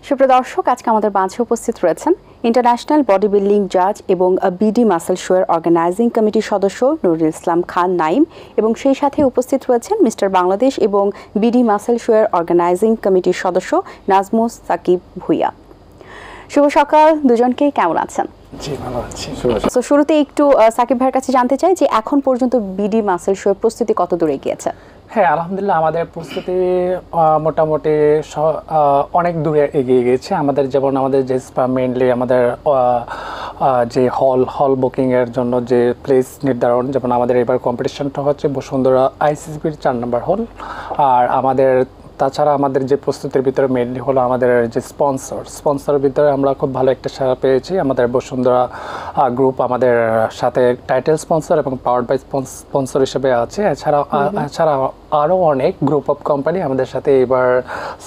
সুপ্রিয় দর্শক, আজকে আমাদের মাঝে উপস্থিত রয়েছেন ইন্টারন্যাশনাল বডি বিল্ডিং জাজ এবং বিডি মাসেল শো এর অর্গানাইজিং কমিটির সদস্য নুরুল ইসলাম খান নাইম এবং সেই সাথে উপস্থিত রয়েছেন মিস্টার বাংলাদেশ এবং বিডি মাসেল শো এর অর্গানাইজিং কমিটির সদস্য নাজমুস সাকিব ভুইয়া। শুভ সকাল দুজনকে, কেমন আছেন? জি, ভালো আছি। তো শুরুতে একটু সাকিব ভাইয়ের কাছে জানতে চাই যে এখন পর্যন্ত বিডি মাসেল শো এর প্রস্তুতি কত দূরে গিয়েছে? হ্যাঁ, আলহামদুলিল্লাহ আমাদের প্রস্তুতি মোটামুটি অনেক দূরে এগিয়ে গিয়েছে। আমাদের যেমন আমাদের যে মেইনলি আমাদের যে হল বুকিংয়ের জন্য যে প্লেস নির্ধারণ, যেমন আমাদের এবার কম্পিটিশনটা হচ্ছে বসুন্ধরা আইসিসিবির 4 নম্বর হল। আর আমাদের তাছাড়া আমাদের যে প্রস্তুতির ভিতরে মেইনলি হলো আমাদের যে স্পন্সরের ভিতরে আমরা খুব ভালো একটা সাড়া পেয়েছি। আমাদের বসুন্ধরা গ্রুপ আমাদের সাথে টাইটেল স্পন্সর এবং পাওয়ার্ড বাই স্পন্সর হিসেবে আছে। এছাড়া আরও অনেক গ্রুপ অফ কোম্পানি আমাদের সাথে এবার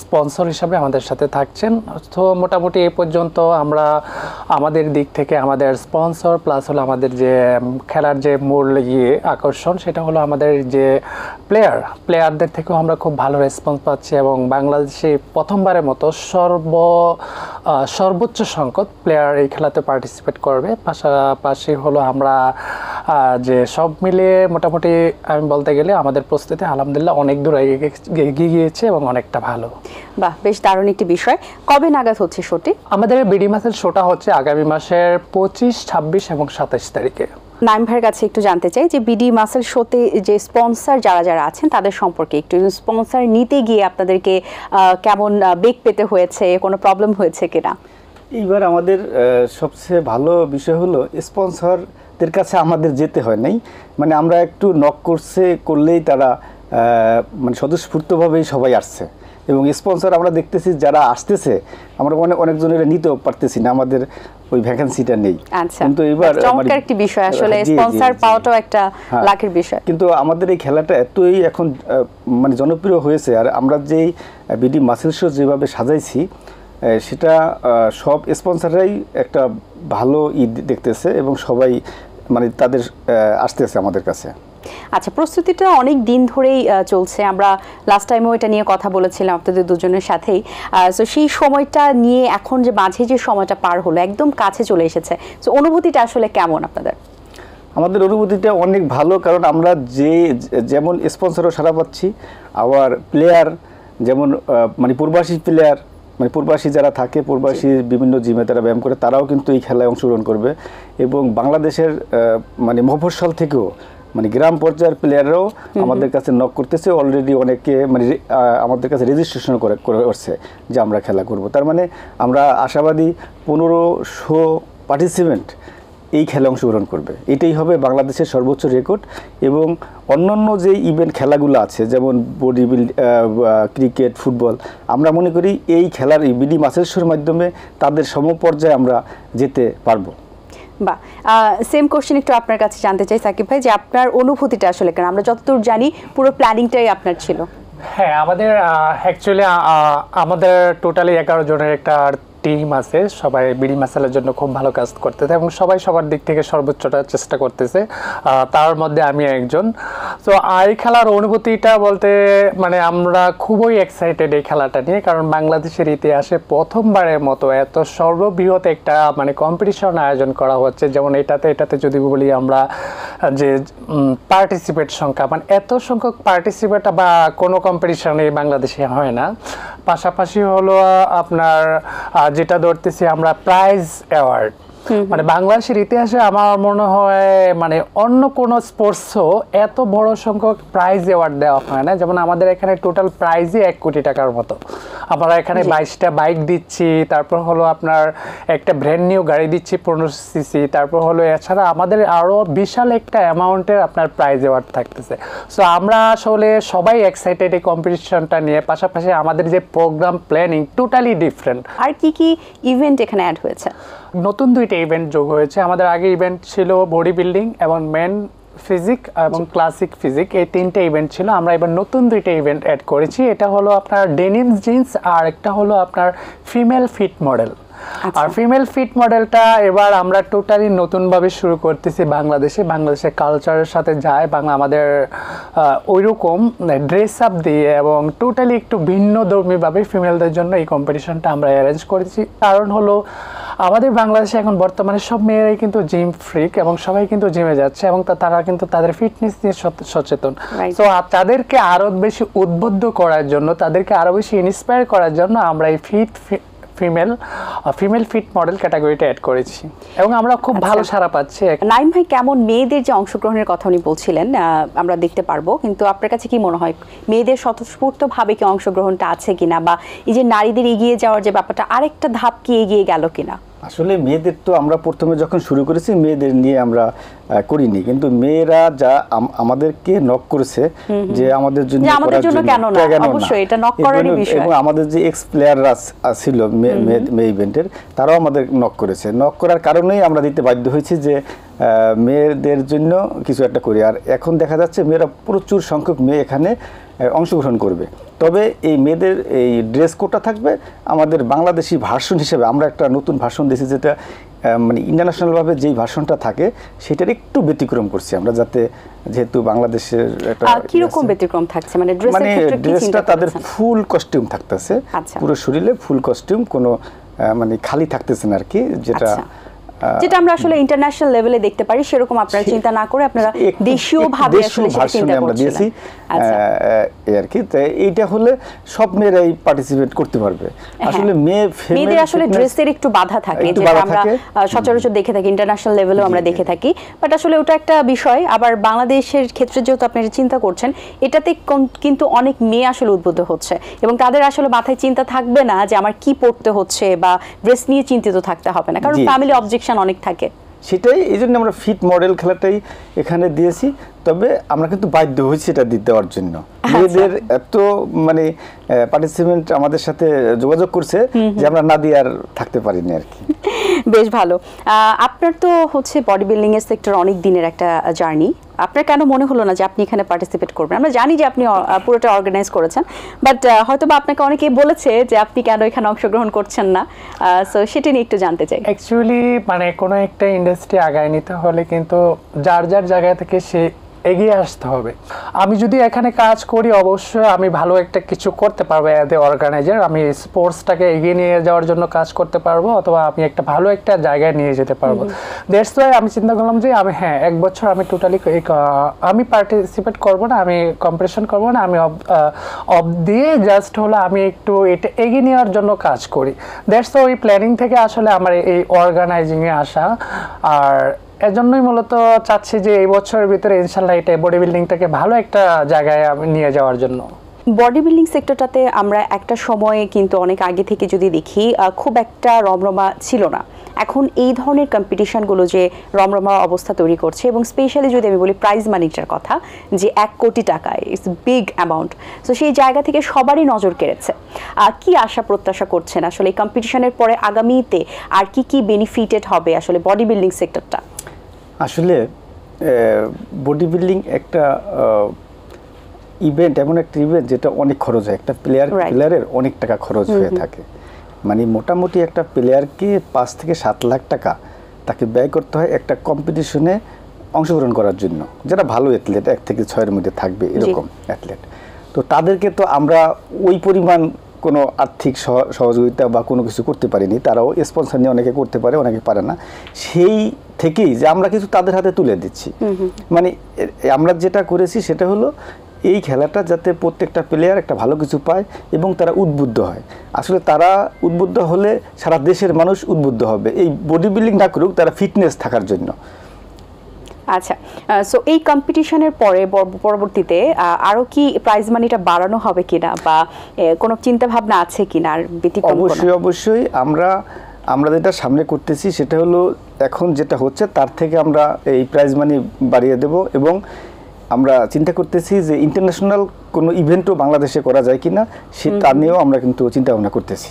স্পন্সর হিসাবে আমাদের সাথে থাকছেন। তো মোটামুটি এ পর্যন্ত আমরা আমাদের দিক থেকে আমাদের স্পন্সর প্লাস হলো আমাদের যে খেলার যে মূল আকর্ষণ, সেটা হলো আমাদের যে প্লেয়ারদের থেকেও আমরা খুব ভালো রেসপন্স পাচ্ছি এবং বাংলাদেশে প্রথমবারের মতো সর্বোচ্চ সংখ্যক প্লেয়ার এই খেলাতে পার্টিসিপেট করবে। পাশাপাশি হলো আমরা যে সব মিলিয়ে মোটামুটি আমি বলতে গেলে আমাদের প্রস্তুতি আলহামদুলিল্লাহ অনেক দূর এগিয়ে গিয়েছে এবং অনেকটা ভালো। বাহ, বেশ দারুণ একটি বিষয়। কবে নাগাদ হচ্ছে শোটি? আমাদের বিডি মাসেল শোটা হচ্ছে আগামী মাসের 25, 26 এবং 27 তারিখে। নাইম ভাইয়ের কাছে একটু জানতে চাই যে বিডি মাসেল শোতে যে স্পন্সর যারা আছেন তাদের সম্পর্কে একটু, স্পন্সর নিতে গিয়ে আপনাদেরকে কেমন বেগ পেতে হয়েছে, কোনো প্রবলেম হয়েছে কিনা? এইবার আমাদের সবচেয়ে ভালো বিষয় হলো স্পন্সরদের কাছে আমাদের যেতে হয় নাই, মানে আমরা একটু নক করলেই তারা মানে স্বতঃস্ফূর্তভাবেই সবাই আসছে এবং স্পন্সর আমরা দেখতেছি যারা আসতেছে আমরা অনেকজনের নিতেও পারতেছি না, আমাদের ওই ভ্যাকেন্সিটা নেই। কিন্তু এবার চমৎকার একটি বিষয়, আসলে স্পন্সর পাওয়াটাও একটা লাখের বিষয়। কিন্তু আমাদের এই খেলাটা এতই এখন মানে জনপ্রিয় হয়েছে, আর আমরা যেই বিডি মাসেল শো যেভাবে সাজাইছি সেটা সব স্পন্সররাই একটা ভালো দেখতেছে এবং সবাই মানে তাদের আসতেছে আমাদের কাছে। আচ্ছা, প্রস্তুতিটা অনেক দিন ধরেই চলছে, আমরা লাস্ট টাইমও এটা নিয়ে কথা বলেছিলাম আপনাদের দুজনের সাথেই। সো সেই সময়টা নিয়ে এখন যে মাঝে যে সময়টা পার হলো, একদম কাছে চলে এসেছে, সো অনুভূতিটা আসলে কেমন আপনাদের? আমাদের অনুভূতিটা অনেক ভালো, কারণ আমরা যেমন স্পন্সরও সারা পাচ্ছি, আবার প্লেয়ার যেমন মানে প্রবাসী প্লেয়ার, মানে প্রবাসী যারা থাকে, প্রবাসী বিভিন্ন জিমে তারা ব্যায়াম করে, তারাও কিন্তু এই খেলায় অংশগ্রহণ করবে এবং বাংলাদেশের মানে মফস্বল থেকেও মানে গ্রাম পর্যায়ের প্লেয়াররাও আমাদের কাছে নক করতেছে। অলরেডি অনেকে মানে আমাদের কাছে রেজিস্ট্রেশন করছে যে আমরা খেলা করব। তার মানে আমরা আশাবাদী 1500 পার্টিসিপেন্ট এই খেলা অংশগ্রহণ করবে। এটাই হবে বাংলাদেশের সর্বোচ্চ রেকর্ড। এবং অন্যান্য যে ইভেন্ট খেলাগুলো আছে যেমন বডি ক্রিকেট, ফুটবল, আমরা মনে করি এই খেলার বিডি মাসেল শোর মাধ্যমে তাদের সমপর্যায়ে আমরা যেতে পারবো। বাহ, সেম কোশ্চেন একটু আপনার কাছে জানতে চাই সাকিব ভাই, যে আপনার অনুভূতিটা আসলে কেন? আমরা যতদূর জানি পুরো প্ল্যানিংটাই আপনার ছিল। হ্যাঁ, আমাদের অ্যাকচুয়ালি আমাদের টোটালি 11 জনের একটা টিম আছে, সবাই বিডি মাসেলের জন্য খুব ভালো কাজ করতেছে এবং সবাই সবার দিক থেকে সর্বোচ্চটা চেষ্টা করতেছে, তার মধ্যে আমি একজন। তো এই খেলার অনুভূতিটা বলতে মানে আমরা খুবই এক্সাইটেড এই খেলাটা নিয়ে, কারণ বাংলাদেশের ইতিহাসে প্রথমবারের মতো এত সর্ববৃহৎ একটা মানে কম্পিটিশন আয়োজন করা হচ্ছে। যেমন এটাতে যদি বলি আমরা যে পার্টিসিপেট সংখ্যা, মানে এত সংখ্যক পার্টিসিপেট বা কোনো কম্পিটিশনে বাংলাদেশে হয় না। পাশাপাশি হলো আপনার যেটা ধরতেছি আমরা প্রাইজ অ্যাওয়ার্ড, মানে বাংলাদেশের ইতিহাসে আমার মনে হয় মানে অন্য কোনো স্পোর্টসও এত বড় সংখ্যক প্রাইজ অ্যাওয়ার্ড দেওয়া হয় না। যেমন আমাদের এখানে টোটাল প্রাইজই 1 কোটি টাকার মতো। আমরা এখানে 22টা বাইক দিচ্ছি, তারপর হলো আপনার একটা ব্র্যান্ড নিউ গাড়ি দিচ্ছি 15 সিসি, তারপর হলো এছাড়া আমাদের আরও বিশাল একটা অ্যামাউন্টের আপনার প্রাইজ অ্যাওয়ার্ড থাকতেছে। সো আমরা আসলে সবাই এক্সাইটেড এই কম্পিটিশনটা নিয়ে। পাশাপাশি আমাদের যে প্রোগ্রাম প্ল্যানিং টোটালি ডিফারেন্ট। আর কি ইভেন্ট এখানে অ্যাড হয়েছে? নতুন 2টা ইভেন্ট যোগ হয়েছে। আমাদের আগে ইভেন্ট ছিল বডি বিল্ডিং এবং মেন ফিজিক এবং ক্লাসিক ফিজিক, এই 3টে ইভেন্ট ছিল। আমরা এবার নতুন 2টা ইভেন্ট অ্যাড করেছি। এটা হলো আপনার ডেনিমস জিন্স আর একটা হলো আপনার ফিমেল ফিট মডেল। আর ফিমেল ফিট মডেলটা এবার আমরা টোটালি নতুনভাবে শুরু করতেছি বাংলাদেশের কালচারের সাথে যায় বাংলা আমাদের ওইরকম ড্রেস আপ দিয়ে এবং টোটালি একটু ভিন্ন ধর্মীভাবে ফিমেলদের জন্য এই কম্পিটিশনটা আমরা অ্যারেঞ্জ করেছি। কারণ হলো আমাদের বাংলাদেশে এখন বর্তমানে সব মেয়েরাই কিন্তু জিম ফ্রিক এবং সবাই কিন্তু জিমে যাচ্ছে এবং তারা কিন্তু তাদের ফিটনেস নিয়ে সচেতন। তো তাদেরকে আরো বেশি উদ্বুদ্ধ করার জন্য, তাদেরকে আরো বেশি ইন্সপায়ার করার জন্য আমরা এই ফিমেল ফিট মডেল ক্যাটাগরিটা অ্যাড করেছি এবং আমরা খুব ভালো সাড়া পাচ্ছি। নাইম ভাই, কেমন মেয়েদের যে অংশগ্রহণের কথা উনি বলছিলেন আমরা দেখতে পারবো, কিন্তু আপনার কাছে কি মনে হয় মেয়েদের স্বতঃস্ফূর্তভাবে কি অংশগ্রহণটা আছে কিনা, বা এই যে নারীদের এগিয়ে যাওয়ার যে ব্যাপারটা আরেকটা ধাপ কি এগিয়ে গেল কিনা? আসলে মেয়েদের তো আমরা প্রথমে যখন শুরু করেছি মেয়েদের নিয়ে আমরা করিনি, কিন্তু মেয়েরা যা আমাদেরকে নক করেছে যে আমাদের জন্য কেন না, অবশ্যই এটা নক করারই বিষয়। এবং আমাদের যে এক্স প্লেয়াররা ছিল মেয়ে ইভেন্টের, তারাও আমাদের নক করেছে। নক করার কারণেই আমরা দিতে বাধ্য হয়েছি যে মেয়েদের জন্য কিছু একটা করি। আর এখন দেখা যাচ্ছে মেয়েরা প্রচুর সংখ্যক মেয়ে এখানে অংশগ্রহণ করবে। তবে এই মেয়েদের এই ড্রেস কোডটা থাকবে আমাদের বাংলাদেশি ভার্সন হিসেবে। আমরা একটা নতুন ভার্সন দিয়েছি, যেটা মানে ইন্টারন্যাশনালভাবে যেই ভার্সনটা থাকে সেটার একটু ব্যতিক্রম করছি আমরা, যাতে যেহেতু বাংলাদেশের একটা কিরকম ব্যতিক্রম থাকছে, মানে ড্রেসটা তাদের ফুল কস্টিউম থাকতেছে, পুরো শরীরে ফুল কস্টিউম, কোনো মানে খালি থাকতেছে না আর কি, যেটা আমরা আসলে ইন্টারন্যাশনাল লেভেলে দেখতে পারি সেরকম আপনারা চিন্তা না করে আপনারা দেশীয় ভাবে আসলে চিন্তা আমরা দিয়েছি আর কি। তাই এইটা হলে সব মেয়েরাই পার্টিসিপেট করতে পারবে। আসলে মেয়েদের আসলে ড্রেসের একটু বাধা থাকে, যেটা আমরা সচরাচর দেখে থাকি, ইন্টারন্যাশনাল লেভেলেও আমরা দেখে থাকি। বাট আসলে ওটা একটা বিষয়। আবার বাংলাদেশের ক্ষেত্রে যেহেতু আপনারা চিন্তা করছেন, এটাতে কিন্তু অনেক মেয়ে আসলে উদ্বুদ্ধ হচ্ছে এবং তাদের আসলে মাথায় চিন্তা থাকবে না যে আমার কি পড়তে হচ্ছে বা ড্রেস নিয়ে চিন্তিত থাকতে হবে না, কারণ ফ্যামিলি অবজেকশন অনেক থাকে। সেটাই, এই জন্য আমরা ফিট মডেল খেলাটাই এখানে দিয়েছি। তবে আমরা কিন্তু বাধ্য হয়েছি এটা দিতে দেওয়ার জন্য। মেয়েদের এত মানে পার্টিসিপেন্ট আমাদের সাথে যোগাযোগ করছে যে আমরা না দিয়ে আর থাকতে পারিনি আর কি। বেশ ভালো। আপনার তো হচ্ছে বডি বিল্ডিং এর সেক্টর অনেক দিনের একটা জার্নি। আপনার কেন মনে হলো না যে আপনি এখানে পার্টিসিপেট করবেন? আমরা জানি যে আপনি পুরোটা অর্গানাইজ করেছেন, বাট হয়তো বা আপনাকে অনেকেই বলেছে যে আপনি কেন এখানে অংশগ্রহণ করছেন না, সো সেটা নিয়ে একটু জানতে চাই। অ্যাকচুয়ালি মানে কোনো একটা ইন্ডাস্ট্রি আগায় নিতে হলে কিন্তু যার জায়গা থেকে সে এগিয়ে আসতে হবে। আমি যদি এখানে কাজ করি অবশ্যই আমি ভালো একটা কিছু করতে পারবো অ্যাজ এ অর্গানাইজার। আমি স্পোর্টসটাকে এগিয়ে নিয়ে যাওয়ার জন্য কাজ করতে পারবো, অথবা আমি একটা ভালো একটা জায়গায় নিয়ে যেতে পারবো। দ্যাটস ওয়াই আমি চিন্তা করলাম যে আমি এক বছর আমি টোটালি আমি পার্টিসিপেট করবো না, আমি কম্পিটিশন করবো না, আমি অফ দিয়ে জাস্ট হলো আমি একটু এটা এগিয়ে নেওয়ার জন্য কাজ করি। দ্যাটস ওই প্ল্যানিং থেকে আসলে আমার এই অর্গানাইজিংয়ে আসা। আর এজন্যই মূলত চাচ্ছি যে এই বছরের ভিতরে ইনশাল্লাহ এটা বডি বিল্ডিংটাকে ভালো একটা জায়গায় নিয়ে যাওয়ার জন্য। বডি বিল্ডিং সেক্টরটাতে আমরা একটা সময়ে কিন্তু অনেক আগে থেকে যদি দেখি খুব একটা রমরমা ছিল না। এখন এই ধরনের কম্পিটিশনগুলো যে রমরমা অবস্থা তৈরি করছে, এবং স্পেশালি যদি আমি বলি প্রাইজ মানিটার কথা, যে 1 কোটি টাকা, ইটস বিগ অ্যামাউন্ট। সো সেই জায়গা থেকে সবারই নজর কেড়েছে। কি আশা প্রত্যাশা করছেন আসলে এই কম্পিটিশনের পরে আগামীতে আর কি বেনিফিটেড হবে আসলে বডি বিল্ডিং সেক্টরটা? আসলে বডি বিল্ডিং একটা ইভেন্ট, এমন একটা ইভেন্ট যেটা অনেক খরচ হয়। একটা প্লেয়ারের অনেক টাকা খরচ হয়ে থাকে। মানে মোটামুটি একটা প্লেয়ারকে 5 থেকে 7 লাখ টাকা তাকে ব্যয় করতে হয় একটা কম্পিটিশনে অংশগ্রহণ করার জন্য, যারা ভালো অ্যাথলেট 1 থেকে 6-এর মধ্যে থাকবে এরকম অ্যাথলেট। তো তাদেরকে তো আমরা ওই পরিমাণ কোনো আর্থিক সহযোগিতা বা কোনো কিছু করতে পারিনি। তারাও স্পন্সর নিয়ে অনেকে করতে পারে, অনেকে পারে না। সেই থেকেই যে আমরা কিছু তাদের হাতে তুলে দিচ্ছি। মানে আমরা যেটা করেছি সেটা হলো এই খেলাটা যাতে প্রত্যেকটা প্লেয়ার একটা ভালো কিছু পায় এবং তারা উদ্বুদ্ধ হয়। আসলে তারা উদ্বুদ্ধ হলে সারা দেশের মানুষ উদ্বুদ্ধ হবে, এই বডি বিল্ডিং না করুক, তারা ফিটনেস থাকার জন্য। আচ্ছা, সো এই কম্পিটিশনের পরে পরবর্তীতে আরো কি প্রাইজ মানিটা বাড়ানো হবে কিনা, বা কোনো চিন্তা ভাবনা আছে কিনা? আর অবশ্যই আমরা যেটা সামনে করতেছি সেটা হলো এখন যেটা হচ্ছে তার থেকে আমরা এই প্রাইজ মানি বাড়িয়ে দেব, এবং আমরা চিন্তা করতেছি যে ইন্টারন্যাশনাল কোনো ইভেন্টও বাংলাদেশে করা যায় কিনা সেটা নিয়েও আমরা কিন্তু চিন্তা ভাবনা করতেছি।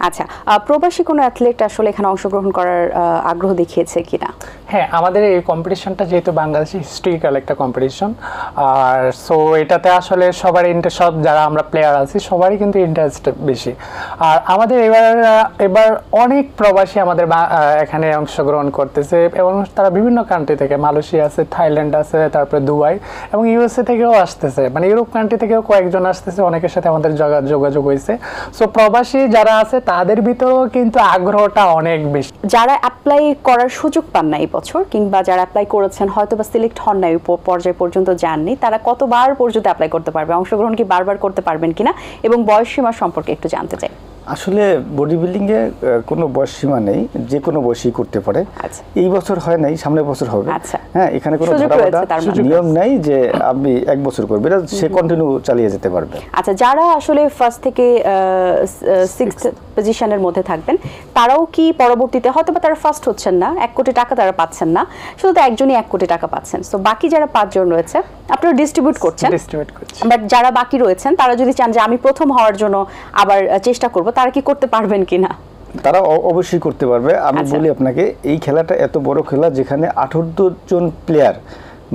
আচ্ছা, প্রবাসী কোনো অ্যাথলেট আসলে এখানে অংশগ্রহণ করার আগ্রহ দেখিয়েছে কিনা? হ্যাঁ, আমাদের এই কম্পিটিশনটা যেহেতু বাংলাদেশি হিস্ট্রিক্যাল একটা কম্পিটিশন, আর সো এটাতে আসলে সবার সব যারা আমরা প্লেয়ার আছি সবারই কিন্তু ইন্টারেস্ট বেশি। আর আমাদের এবার অনেক প্রবাসী আমাদের এখানে অংশগ্রহণ করতেছে এবং তারা বিভিন্ন কান্ট্রি থেকে, মালয়েশিয়া আছে, থাইল্যান্ড আছে, তারপরে দুবাই এবং ইউএসএ থেকেও আসতেছে, মানে ইউরোপ কান্ট্রি থেকেও কয়েকজন আসতেছে, অনেকের সাথে আমাদের যোগাযোগ হয়েছে। সো প্রবাসী যারা আছে তাদের ভিতরেও কিন্তু আগ্রহটা অনেক বেশি। যারা অ্যাপ্লাই করার সুযোগ পান না এই বছর, কিংবা যারা অ্যাপ্লাই করেছেন হয়তো বা সিলেক্ট হন না, পর্যায় পর্যন্ত যাননি, তারা কতবার পর্যন্ত অ্যাপ্লাই করতে পারবে, অংশগ্রহণ কি বারবার করতে পারবেন কিনা, এবং বয়স সীমা সম্পর্কে একটু জানতে চাই। আসলে বডি বিল্ডিংয়ে কোনো বয়স সীমা নেই, যে কোনো বয়সই করতে পারে। এই বছর হয় নাই, সামনের বছর হবে। হ্যাঁ, এখানে কোনো নিয়ম নেই যে আপনি 1 বছর করবে, এটা সে কন্টিনিউ চালিয়ে যেতে পারবে। আচ্ছা, যারা আসলে ফার্স্ট থেকে 6th পজিশনের মধ্যে থাকবেন, তারাও কি পরবর্তীতে হয়তো বা তারা ফার্স্ট হচ্ছেন না, 1 কোটি টাকা তারা পাচ্ছেন না, শুধু তো একজনই 1 কোটি টাকা পাচ্ছেন, সো বাকি যারা 5 জন রয়েছে আপনারা ডিস্ট্রিবিউট করছেন, বাট যারা বাকি রয়েছেন তারা যদি চান যে আমি প্রথম হওয়ার জন্য আবার চেষ্টা করব, তারা কি করতে পারবেন কিনা? তারা অবশ্যই করতে পারবে। আমি বলি আপনাকে, এই খেলাটা এত বড় খেলা যেখানে 78 জন প্লেয়ার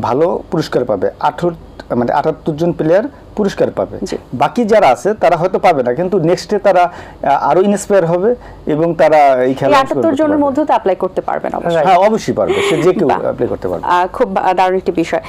ভালো পুরস্কার পাবে, 78 জন প্লেয়ার পুরস্কার পাবে। বাকি যারা আছে তারা হয়তো পাবে না, কিন্তু নেক্সটে তারা আরো ইন্সপায়ার হবে এবং তারা এই খেলা 78 জনের মধ্যে তো অ্যাপ্লাই করতে পারবেন। হ্যাঁ, অবশ্যই পারবে, সে যে কেউ অ্যাপ্লাই করতে পারবে। খুব দারুণ একটি বিষয়।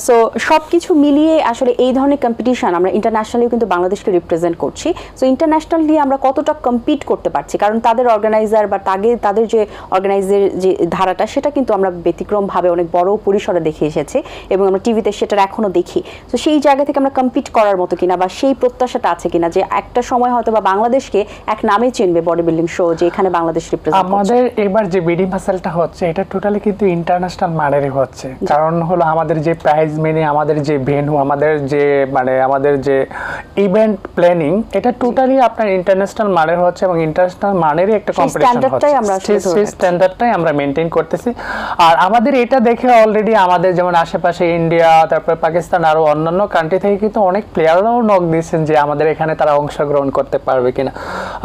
সো সবকিছু মিলিয়ে আসলে এই ধরনের কম্পিটিশন আমরা ইন্টারন্যাশনালিও কিন্তু বাংলাদেশকে রিপ্রেজেন্ট করছি, সো ইন্টারন্যাশনালি আমরা কতটা কম্পিট করতে পারছি, কারণ তাদের অর্গানাইজার বা তাদের যে অর্গানাইজের যে ধারাটা সেটা কিন্তু আমরা ব্যতিক্রমভাবে অনেক বড় পরিসরে দেখে এসেছি এবং আমরা টিভিতে সেটা এখনো দেখি। তো সেই জায়গা থেকে আমরা কম্পিট করার মতো কিনা বা সেই প্রত্যাশাটা আছে কিনা যে একটা সময় হয়তো বা বাংলাদেশকে এক নামে চিনবে বডি বিল্ডিং শো, যে এখানে বাংলাদেশ রিপ্রেজেন্ট করছে। আমাদের এবার যে বিডি মাসেলটা হচ্ছে এটা টোটালি কিন্তু ইন্টারন্যাশনাল মানেরই হচ্ছে, কারণ হলো আমাদের যে প্রাইজ মেনে, আমাদের যে ভেন্যু, আমাদের যে ইভেন্ট প্ল্যানিং, এটা টোটালি আপনার ইন্টারন্যাশনাল মানের হচ্ছে এবং ইন্টারন্যাশনাল মানেরই একটা কম্পিটিশন হচ্ছে, সেই স্ট্যান্ডার্ডটাই আমরা মেনটেন করতেছি। আর আমাদের এটা দেখে অলরেডি আমাদের যেমন আশেপাশে ইন্ডিয়া, তারপর পাকিস্তান, আরো অন্যান্য কান্ট্রি থেকে কিন্তু অনেক প্লেয়াররাও নক দিয়েছেন যে আমাদের এখানে তারা অংশগ্রহণ করতে পারবে কিনা,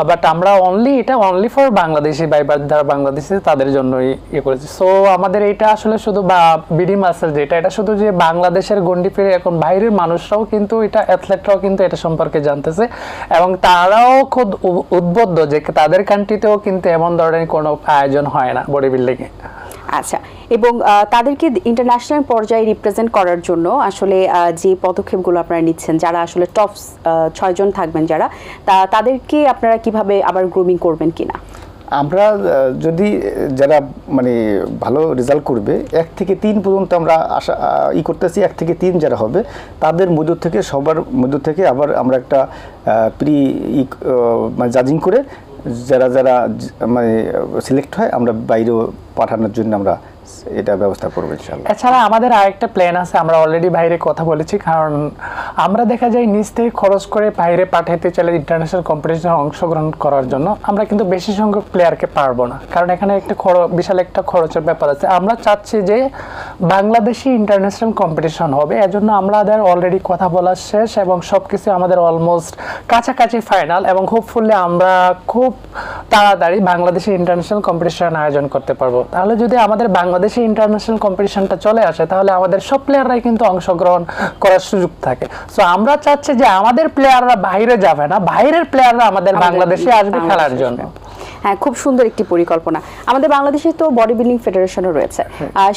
বাট আমরা অনলি ফর বাংলাদেশি বাইবার যারা বাংলাদেশি তাদের জন্যই ইয়ে করেছি। সো আমাদের এটা আসলে শুধু বিডি মাসেল যেটা, এটা শুধু যে বাংলাদেশের গন্ডি পেরে এখন বাইরের মানুষরাও কিন্তু এটা, অ্যাথলেটরাও কিন্তু এটা সম্পর্কে জানতেছে এবং তারাও খুব উদ্বুদ্ধ যে তাদের কান্ট্রিতেও কিন্তু এমন ধরনের কোনো আয়োজন হয় না বডি বিল্ডিংয়ে। আচ্ছা, এবং তাদেরকে ইন্টারন্যাশনাল পর্যায়ে রিপ্রেজেন্ট করার জন্য আসলে যে পদক্ষেপগুলো আপনারা নিচ্ছেন, যারা আসলে টপ 6 জন থাকবেন যারা, তাদেরকে আপনারা কিভাবে আবার গ্রুমিং করবেন কিনা? আমরা যদি যারা মানে ভালো রেজাল্ট করবে 1 থেকে 3 পর্যন্ত আমরা আশা করতেছি, 1 থেকে 3 যারা হবে তাদের মধ্য থেকে, সবার মধ্য থেকে আবার আমরা একটা মানে জাজিং করে যারা মানে সিলেক্ট হয় আমরা বাইরেও পাঠানোর জন্য আমরা এটা ব্যবস্থা করব ইনশাআল্লাহ। এছাড়া আমাদের আরেকটা প্ল্যান আছে, আমরা অলরেডি বাইরে কথা বলেছি, কারণ আমরা দেখা যায় নিজ থেকে খরচ করে বাইরে পাঠাতে চাইলে ইন্টারন্যাশনাল কম্পিটিশনে অংশগ্রহণ করার জন্য আমরা কিন্তু বেশি সংখ্যক প্লেয়ারকে পারবো না, কারণ এখানে একটা বিশাল একটা খরচের ব্যাপার আছে। আমরা চাচ্ছি যে বাংলাদেশি ইন্টারন্যাশনাল কম্পিটিশন হবে, এজন্য আমাদের অলরেডি কথা বলা শেষ এবং সবকিছু আমাদের অলমোস্ট কাছাকাছি ফাইনাল, এবং হোপফুলি আমরা খুব তাড়াতাড়ি বাংলাদেশি ইন্টারন্যাশনাল কম্পিটিশন আয়োজন করতে পারবো। তাহলে যদি আমাদের বাংলাদেশি ইন্টারন্যাশনাল কম্পিটিশনটা চলে আসে তাহলে আমাদের সব প্লেয়াররাই কিন্তু অংশগ্রহণ করার সুযোগ থাকে। সো আমরা চাচ্ছি যে আমাদের প্লেয়াররা বাইরে যাবে না, বাইরের প্লেয়াররা আমাদের বাংলাদেশে আসবে খেলার জন্য। হ্যাঁ, খুব সুন্দর একটি পরিকল্পনা। আমাদের বাংলাদেশে তো বডি বিল্ডিং ফেডারেশনও রয়েছে,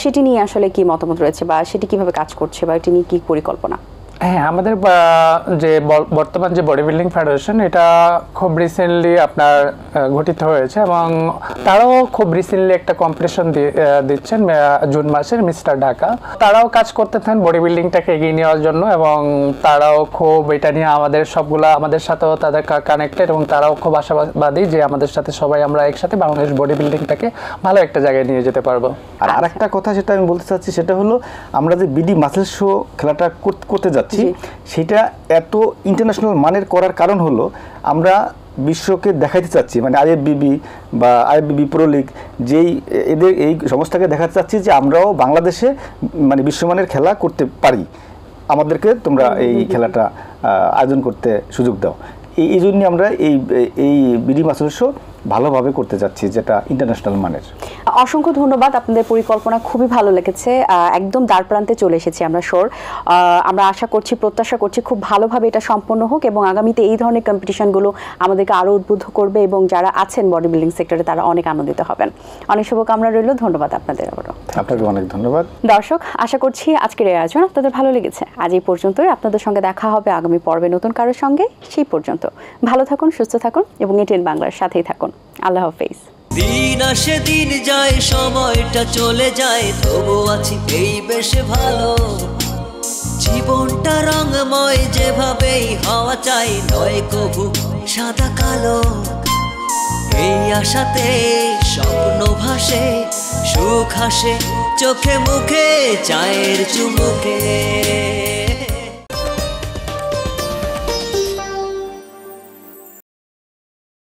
সেটি নিয়ে আসলে কি মতামত রয়েছে বা সেটি কিভাবে কাজ করছে বা এটি নিয়ে কি পরিকল্পনা? হ্যাঁ, আমাদের যে বর্তমান যে বডি বিল্ডিং ফেডারেশন এটা খুব রিসেন্টলি আপনার গঠিত হয়েছে এবং তারাও খুব রিসেন্টলি একটা কম্পিটিশন দিচ্ছেন জুন মাসের মিস্টার ঢাকা। তারাও কাজ করতেছেন বডি বিল্ডিংটাকে এগিয়ে নেওয়ার জন্য এবং তারাও খুব এটা নিয়ে আমাদের সাথেও তাদের কানেক্টেড এবং তারাও খুব আশাবাদী যে আমাদের সাথে সবাই আমরা একসাথে বাংলাদেশ বডি বিল্ডিংটাকে ভালো একটা জায়গায় নিয়ে যেতে পারবো। আর আরেকটা কথা যেটা আমি বলতে চাচ্ছি সেটা হলো আমরা যে বিডি মাসেল শো খেলাটা করতে যাচ্ছি সেটা এত ইন্টারন্যাশনাল মানের করার কারণ হলো আমরা বিশ্বকে দেখাইতে চাচ্ছি, মানে আইএফবিবি বা আইএফবিবি প্রো লিগ যেই এদের এই সংস্থাকে দেখাতে চাচ্ছি যে আমরাও বাংলাদেশে মানে বিশ্বমানের খেলা করতে পারি। আমাদেরকে তোমরা এই খেলাটা আয়োজন করতে সুযোগ দাও। এই জন্য আমরা এই বিডি মাসেল শো ভালোভাবে করতে যাচ্ছি, যেটা ইন্টারন্যাশনাল মানের। অসংখ্য ধন্যবাদ, আপনাদের পরিকল্পনা খুবই ভালো লেগেছে। একদম দ্বার প্রান্তে চলে এসেছি আমরা শোর। আমরা আশা করছি, প্রত্যাশা করছি খুব ভালোভাবে এটা সম্পন্ন হোক এবং আগামীতে এই ধরনের কম্পিটিশনগুলো আমাদেরকে আরও উদ্বুদ্ধ করবে এবং যারা আছেন বডি বিল্ডিং সেক্টরে তারা অনেক আনন্দিত হবেন। অনেক শুভকামনা রইল, ধন্যবাদ আপনাদের আবারও। আপনাকে অনেক ধন্যবাদ। দর্শক, আশা করছি আজকের এই আয়োজন আপনাদের ভালো লেগেছে। আজ এই পর্যন্তই, আপনাদের সঙ্গে দেখা হবে আগামী পর্বে নতুন কারোর সঙ্গে। সেই পর্যন্ত ভালো থাকুন, সুস্থ থাকুন এবং এটিএন বাংলার সাথেই থাকুন। আল্লাহ হাফেজ। দিন আসে দিন যায়, সময়টা চলে যায়, তবু আছি এই বেশ ভালো। জীবনটা রঙময়, যেভাবেই হওয়া চাই, নয় কবু সাদা কালো। এই আশাতে স্বপ্ন ভাসে, সুখ হাসে চোখে মুখে, চায়ের চুমুকে।